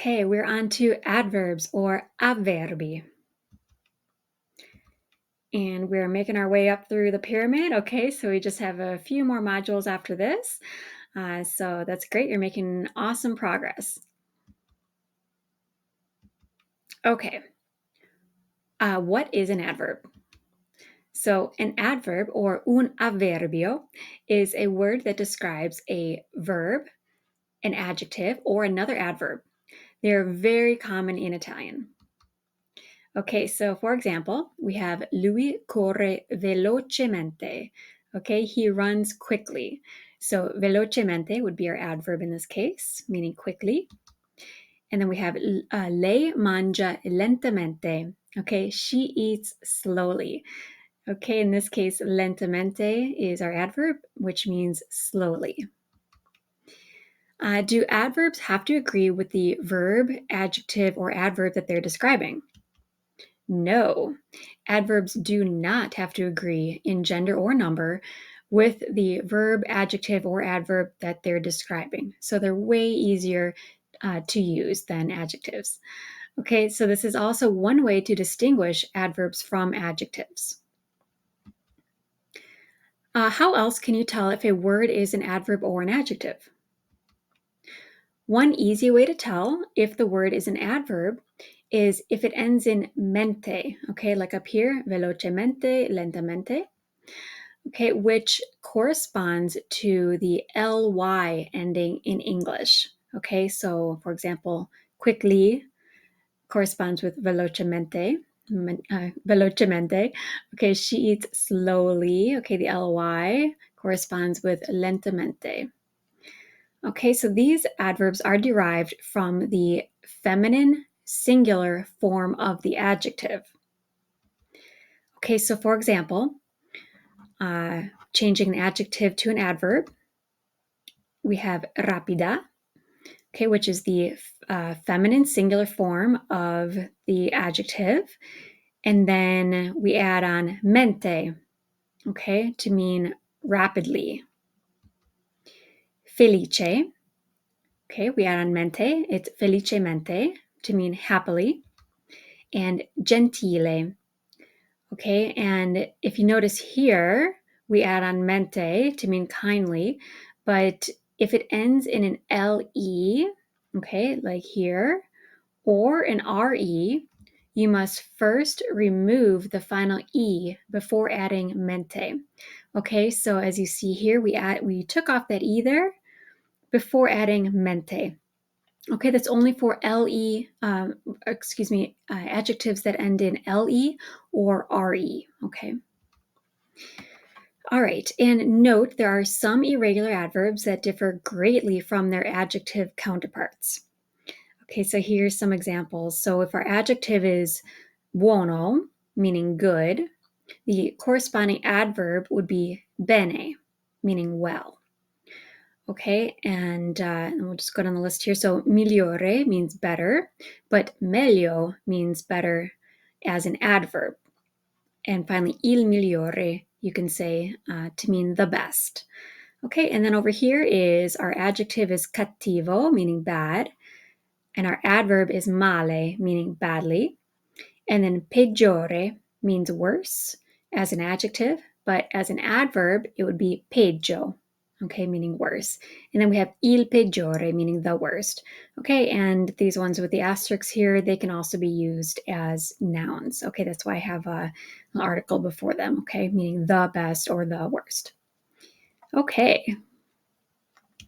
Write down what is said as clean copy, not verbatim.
Okay, we're on to adverbs or avverbi. And we're making our way up through the pyramid. Okay, so we just have a few more modules after this. So that's great. You're making awesome progress. Okay, what is an adverb? So an adverb or un avverbio is a word that describes a verb, an adjective, or another adverb. They're very common in Italian. Okay, so for example, we have lui corre velocemente. Okay, he runs quickly. So velocemente would be our adverb in this case, meaning quickly. And then we have lei mangia lentamente. Okay, she eats slowly. Okay, in this case, lentamente is our adverb, which means slowly. Do adverbs have to agree with the verb, adjective, or adverb that they're describing? No, adverbs do not have to agree in gender or number with the verb, adjective, or adverb that they're describing. So they're way easier to use than adjectives. Okay, so this is also one way to distinguish adverbs from adjectives. How else can you tell if a word is an adverb or an adjective? One easy way to tell if the word is an adverb is if it ends in mente, okay, like up here, velocemente, lentamente, okay, which corresponds to the ly ending in English, okay? So, for example, quickly corresponds with velocemente, velocemente, okay, she eats slowly, okay, the ly corresponds with lentamente. Okay, so these adverbs are derived from the feminine singular form of the adjective. Okay, so for example, changing an adjective to an adverb, we have rapida, okay, which is the feminine singular form of the adjective. And then we add on mente, okay, to mean rapidly. Felice, okay, we add on mente, it's felicemente to mean happily. And gentile, okay, and if you notice here, we add on mente to mean kindly, but if it ends in an le, okay, like here, or an re, you must first remove the final e before adding mente. Okay, so as you see here, we took off that e there before adding mente. Okay, that's only for adjectives that end in le or re. Okay. All right, and note there are some irregular adverbs that differ greatly from their adjective counterparts. Okay, so here's some examples. So if our adjective is buono, meaning good, the corresponding adverb would be bene, meaning well. Okay, and we'll just go down the list here. So migliore means better, but meglio means better as an adverb. And finally, il migliore, you can say to mean the best. Okay, and then over here is our adjective is cattivo, meaning bad, and our adverb is male, meaning badly. And then peggiore means worse as an adjective, but as an adverb, it would be peggio, okay, meaning worse. And then we have il peggiore, meaning the worst. Okay, and these ones with the asterisks here, they can also be used as nouns. Okay, that's why I have an article before them, okay, meaning the best or the worst. Okay,